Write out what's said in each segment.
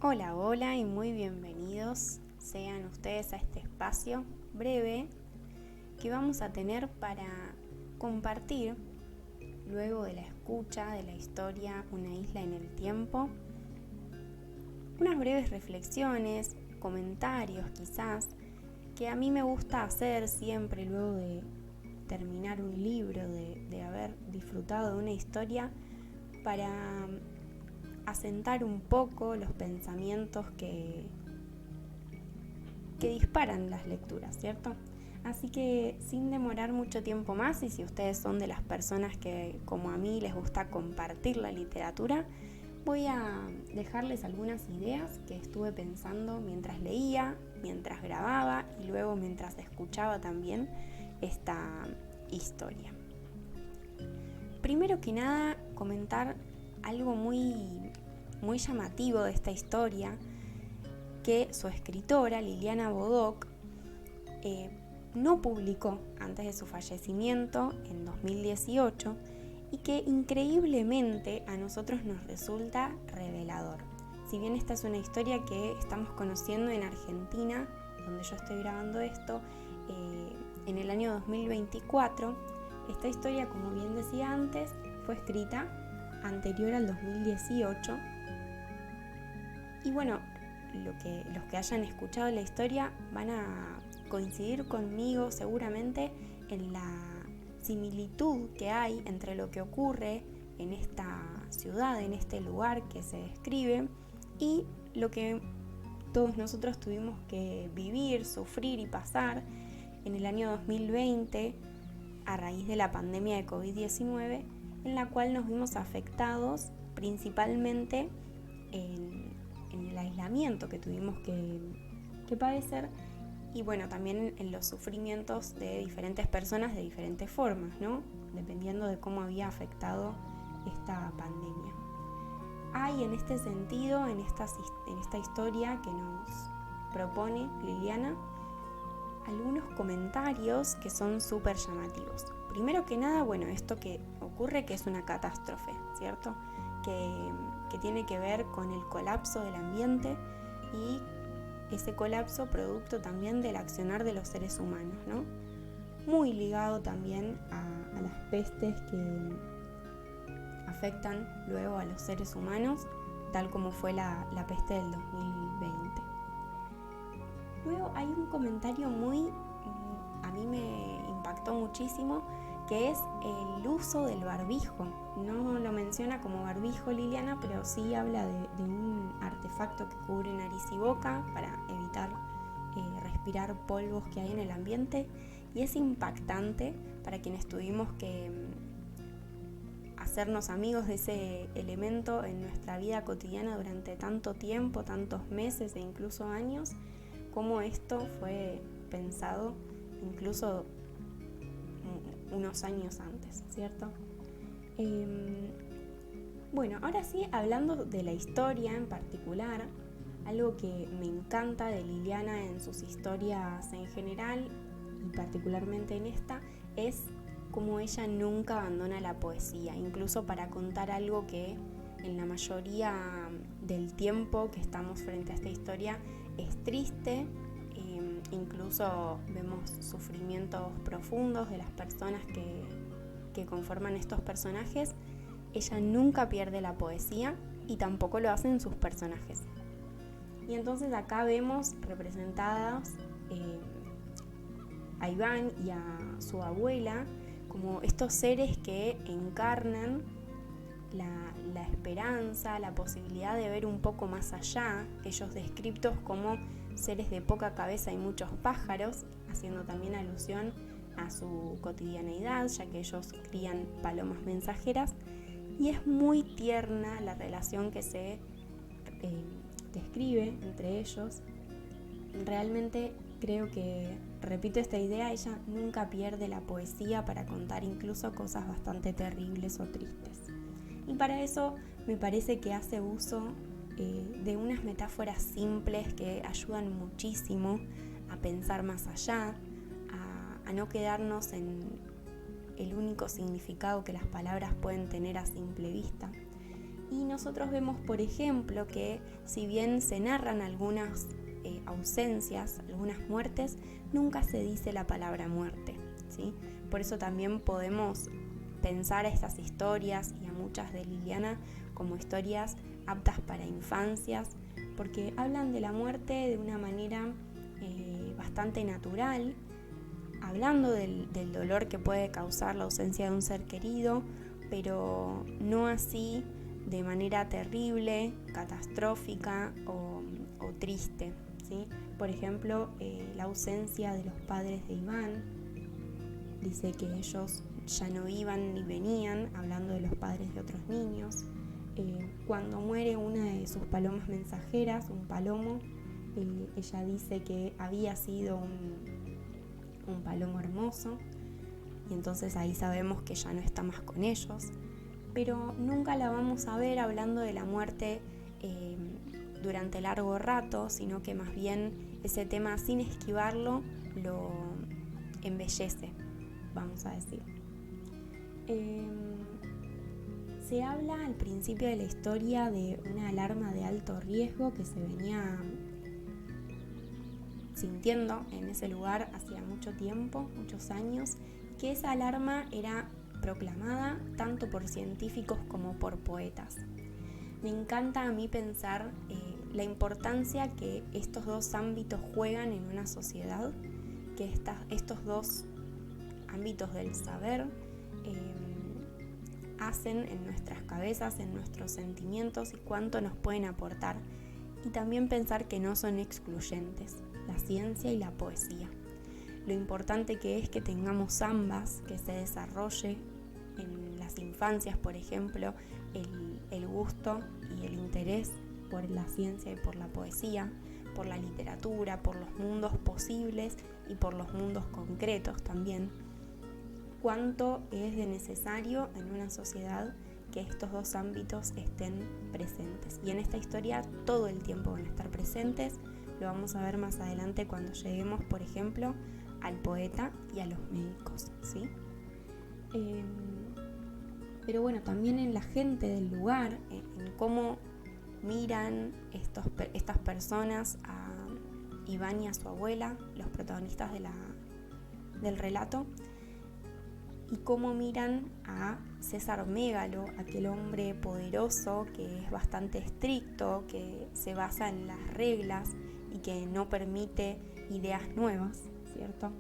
Hola, hola y muy bienvenidos sean ustedes a este espacio breve que vamos a tener para compartir, luego de la escucha de la historia Una isla en el tiempo, unas breves reflexiones, comentarios quizás, que a mí me gusta hacer siempre luego de terminar un libro, de haber disfrutado de una historia, para asentar un poco los pensamientos que disparan las lecturas, ¿cierto? Así que sin demorar mucho tiempo más, y si ustedes son de las personas que como a mí les gusta compartir la literatura, voy a dejarles algunas ideas que estuve pensando mientras leía, mientras grababa y luego mientras escuchaba también esta historia. Primero que nada, comentar algo muy llamativo de esta historia, que su escritora, Liliana Bodoc, no publicó antes de su fallecimiento en 2018 y que increíblemente a nosotros nos resulta revelador. Si bien esta es una historia que estamos conociendo en Argentina, donde yo estoy grabando esto, en el año 2024, esta historia, como bien decía antes, fue escrita anterior al 2018. Y bueno, los que hayan escuchado la historia van a coincidir conmigo seguramente en la similitud que hay entre lo que ocurre en esta ciudad, en este lugar que se describe, y lo que todos nosotros tuvimos que vivir, sufrir y pasar en el año 2020 a raíz de la pandemia de COVID-19, en la cual nos vimos afectados principalmente en el aislamiento que tuvimos que padecer, y bueno, también en los sufrimientos de diferentes personas de diferentes formas, ¿no? Dependiendo de cómo había afectado esta pandemia. Hay en este sentido, en esta historia que nos propone Liliana, algunos comentarios que son súper llamativos. Primero que nada, bueno, esto que ocurre, que es una catástrofe, ¿cierto? Que tiene que ver con el colapso del ambiente y ese colapso producto también del accionar de los seres humanos, ¿no? Muy ligado también a las pestes que afectan luego a los seres humanos, tal como fue la peste del 2020. Luego hay un comentario a mí me impactó muchísimo, que es el uso del barbijo. No lo menciona como barbijo Liliana, pero sí habla de un artefacto que cubre nariz y boca para evitar respirar polvos que hay en el ambiente, y es impactante para quienes tuvimos que hacernos amigos de ese elemento en nuestra vida cotidiana durante tanto tiempo, tantos meses e incluso años, cómo esto fue pensado incluso unos años antes, ¿cierto? Bueno, ahora sí, hablando de la historia en particular, algo que me encanta de Liliana en sus historias en general y particularmente en esta, es cómo ella nunca abandona la poesía, incluso para contar algo que en la mayoría del tiempo que estamos frente a esta historia es triste. Incluso vemos sufrimientos profundos de las personas que conforman estos personajes. Ella nunca pierde la poesía y tampoco lo hacen sus personajes. Y entonces acá vemos representadas a Iván y a su abuela como estos seres que encarnan la esperanza, la posibilidad de ver un poco más allá, ellos descritos como seres de poca cabeza y muchos pájaros, haciendo también alusión a su cotidianeidad, ya que ellos crían palomas mensajeras, y es muy tierna la relación que se describe entre ellos. Realmente creo que, repito esta idea, ella nunca pierde la poesía para contar incluso cosas bastante terribles o tristes. Y para eso me parece que hace uso de unas metáforas simples que ayudan muchísimo a pensar más allá, a no quedarnos en el único significado que las palabras pueden tener a simple vista. Y nosotros vemos, por ejemplo, que si bien se narran algunas ausencias, algunas muertes, nunca se dice la palabra muerte, ¿sí? Por eso también podemos pensar a estas historias y a muchas de Liliana como historias aptas para infancias, porque hablan de la muerte de una manera bastante natural, hablando del dolor que puede causar la ausencia de un ser querido, pero no así de manera terrible, catastrófica o triste, ¿sí? Por ejemplo, la ausencia de los padres de Iván. Dice que ellos ya no iban ni venían, hablando de los padres de otros niños. Cuando muere una de sus palomas mensajeras, un palomo, ella dice que había sido un palomo hermoso, y entonces ahí sabemos que ya no está más con ellos, pero nunca la vamos a ver hablando de la muerte durante largo rato, sino que más bien ese tema, sin esquivarlo, lo embellece, vamos a decir. Se habla al principio de la historia de una alarma de alto riesgo que se venía sintiendo en ese lugar hacía mucho tiempo, muchos años, que esa alarma era proclamada tanto por científicos como por poetas. Me encanta a mí pensar la importancia que estos dos ámbitos juegan en una sociedad, que estos dos ámbitos del saber hacen en nuestras cabezas, en nuestros sentimientos, y cuánto nos pueden aportar. Y también pensar que no son excluyentes, la ciencia y la poesía. Lo importante que es que tengamos ambas, que se desarrolle en las infancias, por ejemplo, el gusto y el interés por la ciencia y por la poesía, por la literatura, por los mundos posibles y por los mundos concretos también. Cuánto es de necesario en una sociedad que estos dos ámbitos estén presentes. Y en esta historia todo el tiempo van a estar presentes. Lo vamos a ver más adelante cuando lleguemos, por ejemplo, al poeta y a los médicos, ¿sí? Pero bueno, también en la gente del lugar, en cómo miran estas personas a Iván y a su abuela, los protagonistas del relato, y cómo miran a César Mégalo, aquel hombre poderoso que es bastante estricto, que se basa en las reglas y que no permite ideas nuevas, ¿cierto?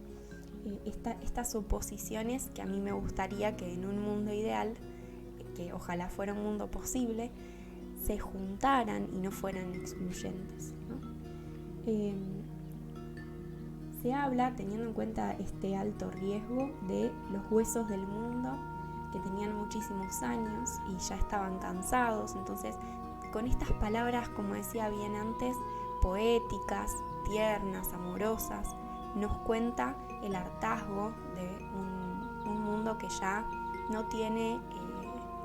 Estas oposiciones que a mí me gustaría que en un mundo ideal, que ojalá fuera un mundo posible, se juntaran y no fueran excluyentes, ¿no? Se habla, teniendo en cuenta este alto riesgo, de los huesos del mundo que tenían muchísimos años y ya estaban cansados. Entonces, con estas palabras, como decía bien antes, poéticas, tiernas, amorosas, nos cuenta el hartazgo de un mundo que ya no tiene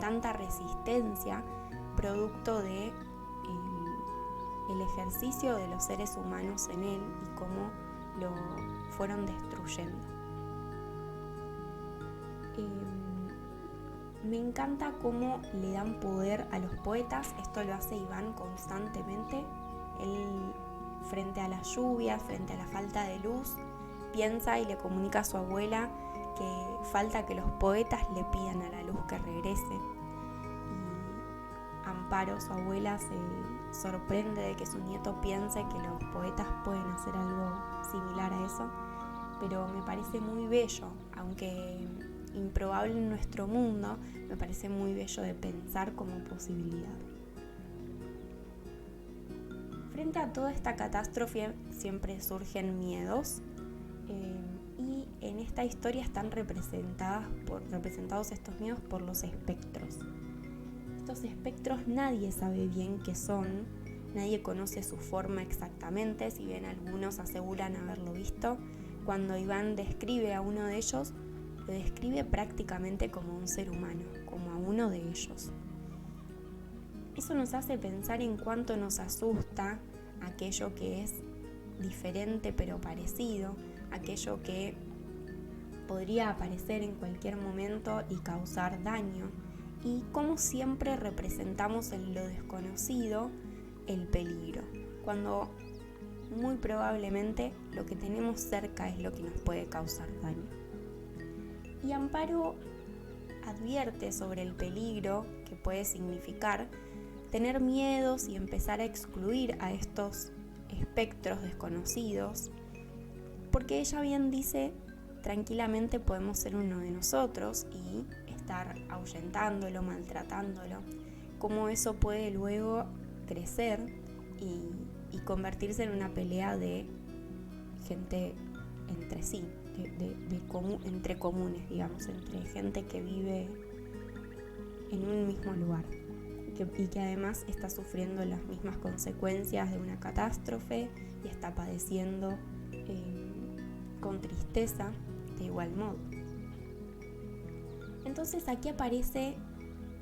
tanta resistencia, producto de el ejercicio de los seres humanos en él y cómo lo fueron destruyendo. Me encanta cómo le dan poder a los poetas. Esto lo hace Iván constantemente. Él, frente a la lluvia, frente a la falta de luz, piensa y le comunica a su abuela que falta que los poetas le pidan a la luz que regrese. Y Amparo, su abuela, se sorprende de que su nieto piense que los poetas pueden hacer algo similar a eso, pero me parece muy bello, aunque improbable en nuestro mundo, me parece muy bello de pensar como posibilidad. Frente a toda esta catástrofe siempre surgen miedos, y en esta historia están representados estos miedos por los espectros. Estos espectros nadie sabe bien qué son, nadie conoce su forma exactamente, si bien algunos aseguran haberlo visto. Cuando Iván describe a uno de ellos, lo describe prácticamente como un ser humano, como a uno de ellos. Eso nos hace pensar en cuánto nos asusta aquello que es diferente pero parecido, aquello que podría aparecer en cualquier momento y causar daño, y como siempre representamos en lo desconocido el peligro, cuando muy probablemente lo que tenemos cerca es lo que nos puede causar daño. Y Amparo advierte sobre el peligro que puede significar tener miedos y empezar a excluir a estos espectros desconocidos, porque ella bien dice, tranquilamente podemos ser uno de nosotros y estar ahuyentándolo, maltratándolo, cómo eso puede luego crecer y convertirse en una pelea de gente entre sí, entre comunes, digamos, entre gente que vive en un mismo lugar y que además está sufriendo las mismas consecuencias de una catástrofe y está padeciendo con tristeza de igual modo. Entonces aquí aparece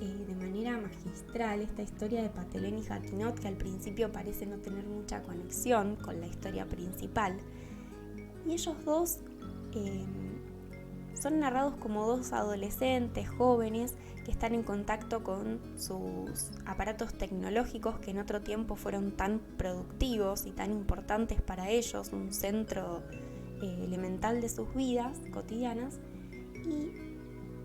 de manera magistral esta historia de Patelén y Jaquinot, que al principio parece no tener mucha conexión con la historia principal, y ellos dos son narrados como dos adolescentes jóvenes que están en contacto con sus aparatos tecnológicos que en otro tiempo fueron tan productivos y tan importantes para ellos, un centro elemental de sus vidas cotidianas, y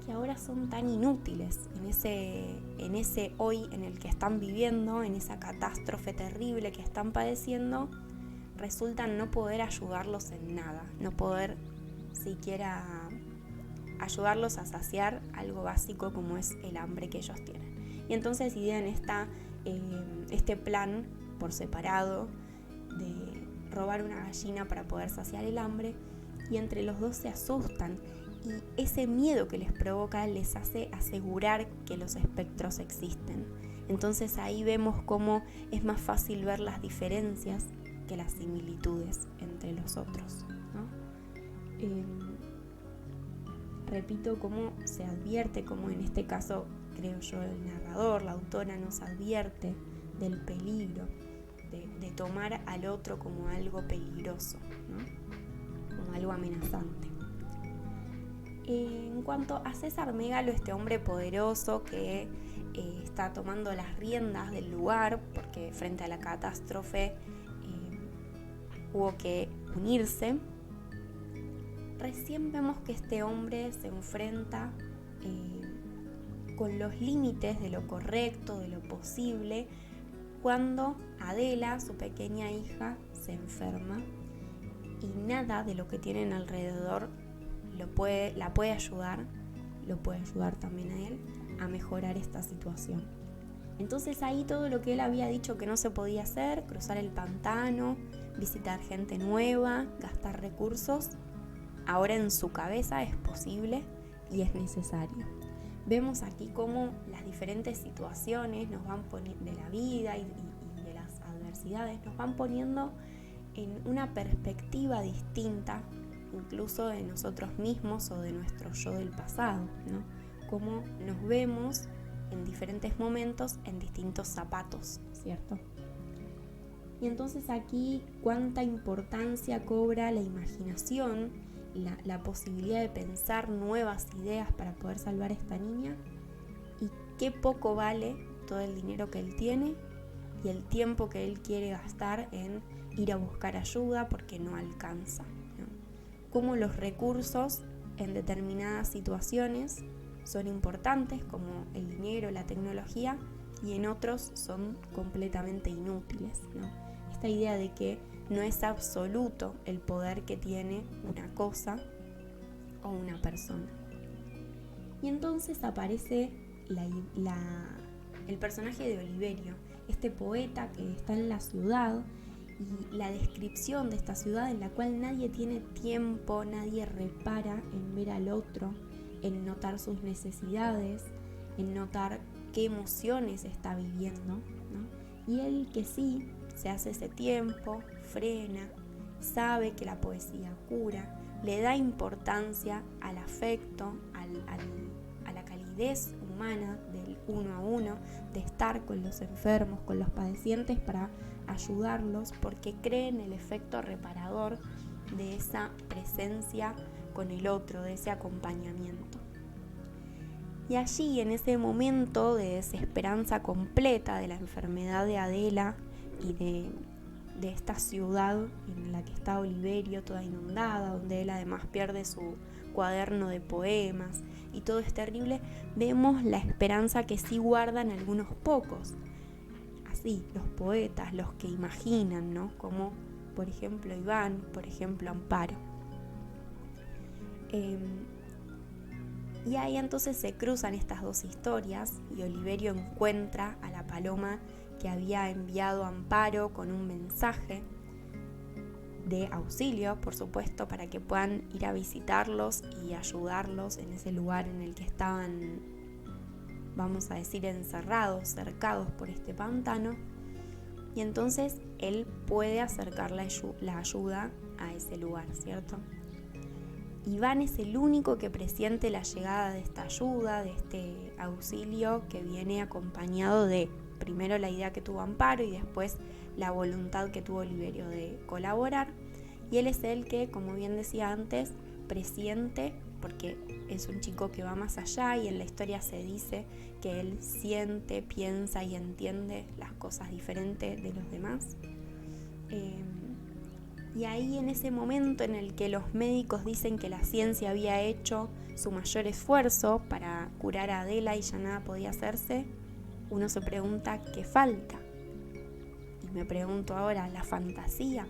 que ahora son tan inútiles en ese hoy en el que están viviendo, en esa catástrofe terrible que están padeciendo. Resultan no poder ayudarlos en nada, no poder siquiera ayudarlos a saciar algo básico como es el hambre que ellos tienen. Y entonces idean este plan por separado de robar una gallina para poder saciar el hambre, y entre los dos se asustan, y ese miedo que les provoca les hace asegurar que los espectros existen. Entonces ahí vemos cómo es más fácil ver las diferencias que las similitudes entre los otros, ¿no? Repito cómo se advierte, como en este caso creo yo el narrador, la autora nos advierte del peligro, de tomar al otro como algo peligroso, ¿no? Como algo amenazante. En cuanto a César Mégalo, este hombre poderoso que está tomando las riendas del lugar, porque frente a la catástrofe hubo que unirse, recién vemos que este hombre se enfrenta con los límites de lo correcto, de lo posible, cuando Adela, su pequeña hija, se enferma y nada de lo que tienen alrededor la puede ayudar, lo puede ayudar también a él a mejorar esta situación. Entonces ahí todo lo que él había dicho que no se podía hacer, cruzar el pantano, visitar gente nueva, gastar recursos, ahora en su cabeza es posible y es necesario. Vemos aquí cómo las diferentes situaciones nos van de la vida y de las adversidades nos van poniendo en una perspectiva distinta, incluso de nosotros mismos o de nuestro yo del pasado, ¿no? Cómo nos vemos en diferentes momentos en distintos zapatos, ¿cierto? Y entonces aquí cuánta importancia cobra la imaginación, la posibilidad de pensar nuevas ideas para poder salvar a esta niña, y qué poco vale todo el dinero que él tiene y el tiempo que él quiere gastar en ir a buscar ayuda porque no alcanza, ¿no? Cómo los recursos en determinadas situaciones son importantes, como el dinero, la tecnología, y en otros son completamente inútiles, ¿no? Esta idea de que no es absoluto el poder que tiene una cosa o una persona. Y entonces aparece el personaje de Oliverio, este poeta que está en la ciudad, y la descripción de esta ciudad en la cual nadie tiene tiempo, nadie repara en ver al otro, en notar sus necesidades, en notar qué emociones está viviendo, ¿no? Y él que sí se hace ese tiempo, frena, sabe que la poesía cura, le da importancia al afecto, a la calidez humana del uno a uno, de estar con los enfermos, con los padecientes para ayudarlos, porque cree en el efecto reparador de esa presencia con el otro, de ese acompañamiento. Y Y allí, en ese momento de desesperanza completa de la enfermedad de Adela y de esta ciudad en la que está Oliverio toda inundada, donde él además pierde su cuaderno de poemas y todo es terrible, vemos la esperanza que sí guardan algunos pocos. Así, los poetas, los que imaginan, ¿no? Como por ejemplo Iván, por ejemplo Amparo. Y ahí entonces se cruzan estas dos historias y Oliverio encuentra a la paloma que había enviado Amparo con un mensaje de auxilio, por supuesto, para que puedan ir a visitarlos y ayudarlos en ese lugar en el que estaban, vamos a decir, encerrados, cercados por este pantano. Y entonces él puede acercar la ayuda a ese lugar, ¿cierto? Iván es el único que presiente la llegada de esta ayuda, de este auxilio que viene acompañado de, primero la idea que tuvo Amparo y después la voluntad que tuvo Oliverio de colaborar. Y él es el que, como bien decía antes, presiente, porque es un chico que va más allá y en la historia se dice que él siente, piensa y entiende las cosas diferentes de los demás. Y ahí en ese momento en el que los médicos dicen que la ciencia había hecho su mayor esfuerzo para curar a Adela y ya nada podía hacerse, uno se pregunta ¿qué falta? Y me pregunto ahora, ¿la fantasía?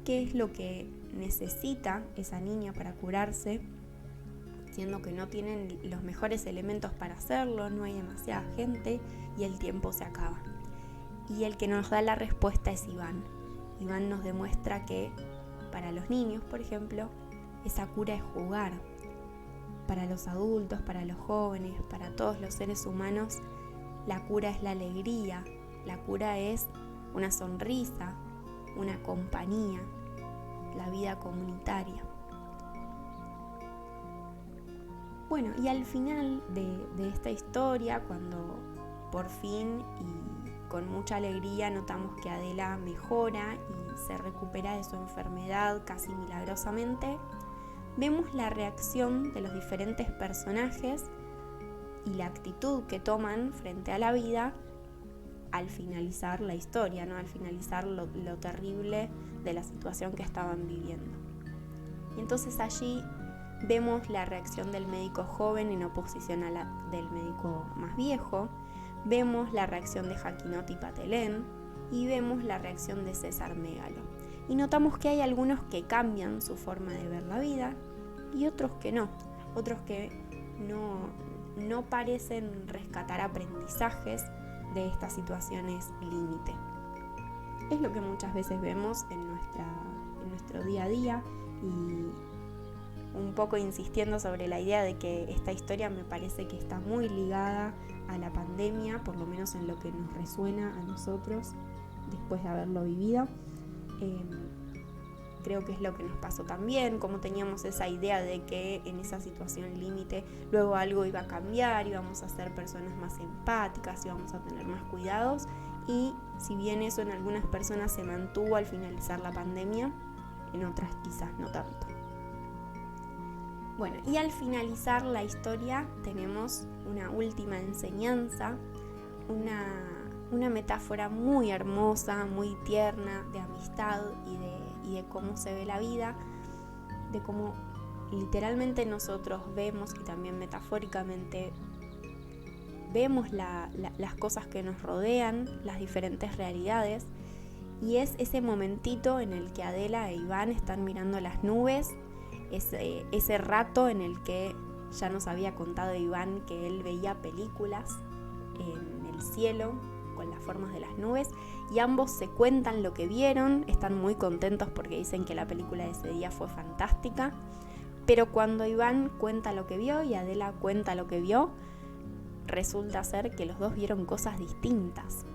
¿Qué es lo que necesita esa niña para curarse? Siendo que no tienen los mejores elementos para hacerlo, no hay demasiada gente y el tiempo se acaba. Y el que nos da la respuesta es Iván. Iván nos demuestra que para los niños, por ejemplo, esa cura es jugar. Para los adultos, para los jóvenes, para todos los seres humanos, la cura es la alegría, la cura es una sonrisa, una compañía, la vida comunitaria. Bueno, y al final de esta historia, cuando por fin y con mucha alegría notamos que Adela mejora y se recupera de su enfermedad casi milagrosamente, vemos la reacción de los diferentes personajes y la actitud que toman frente a la vida al finalizar la historia, ¿no? Al finalizar lo terrible de la situación que estaban viviendo. Y entonces allí vemos la reacción del médico joven en oposición a la del médico más viejo, vemos la reacción de Jaquinot y Patelén y vemos la reacción de César Mégalo. Y notamos que hay algunos que cambian su forma de ver la vida y otros que no, otros que no parecen rescatar aprendizajes de estas situaciones límite. Es lo que muchas veces vemos en nuestro día a día y un poco insistiendo sobre la idea de que esta historia me parece que está muy ligada a la pandemia, por lo menos en lo que nos resuena a nosotros después de haberlo vivido. Creo que es lo que nos pasó también, como teníamos esa idea de que en esa situación límite luego algo iba a cambiar, íbamos a ser personas más empáticas, íbamos a tener más cuidados y si bien eso en algunas personas se mantuvo al finalizar la pandemia, en otras quizás no tanto. Bueno, y al finalizar la historia tenemos una última enseñanza, una metáfora muy hermosa, muy tierna de amistad y de cómo se ve la vida, de cómo literalmente nosotros vemos y también metafóricamente vemos las cosas que nos rodean, las diferentes realidades, y es ese momentito en el que Adela e Iván están mirando las nubes, ese rato en el que ya nos había contado Iván que él veía películas en el cielo con las formas de las nubes y ambos se cuentan lo que vieron, están muy contentos porque dicen que la película de ese día fue fantástica, pero cuando Iván cuenta lo que vio y Adela cuenta lo que vio, resulta ser que los dos vieron cosas distintas.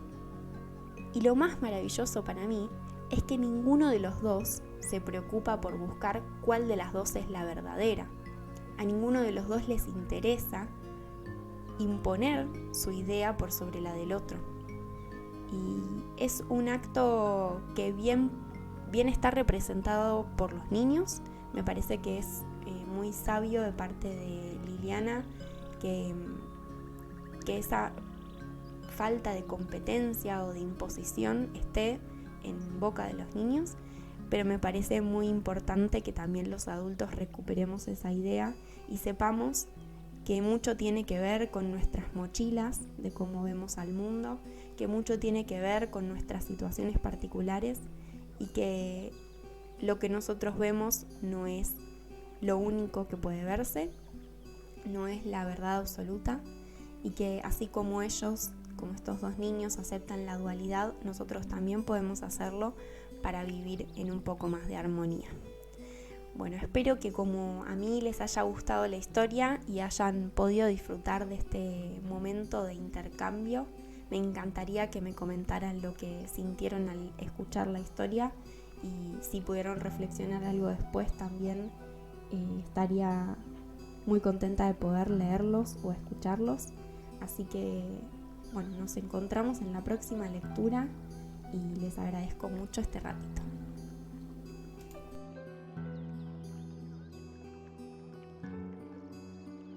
Y lo más maravilloso para mí es que ninguno de los dos se preocupa por buscar cuál de las dos es la verdadera. A ninguno de los dos les interesa imponer su idea por sobre la del otro. Y es un acto que bien está representado por los niños. Me parece que es muy sabio de parte de Liliana que esa falta de competencia o de imposición esté en boca de los niños, pero me parece muy importante que también los adultos recuperemos esa idea y sepamos que mucho tiene que ver con nuestras mochilas, de cómo vemos al mundo, que mucho tiene que ver con nuestras situaciones particulares y que lo que nosotros vemos no es lo único que puede verse, no es la verdad absoluta, y que así como ellos, como estos dos niños, aceptan la dualidad, nosotros también podemos hacerlo para vivir en un poco más de armonía. Bueno, espero que como a mí les haya gustado la historia y hayan podido disfrutar de este momento de intercambio. Me encantaría que me comentaran lo que sintieron al escuchar la historia y si pudieron reflexionar algo después también. Estaría muy contenta de poder leerlos o escucharlos. Así que, bueno, nos encontramos en la próxima lectura y les agradezco mucho este ratito.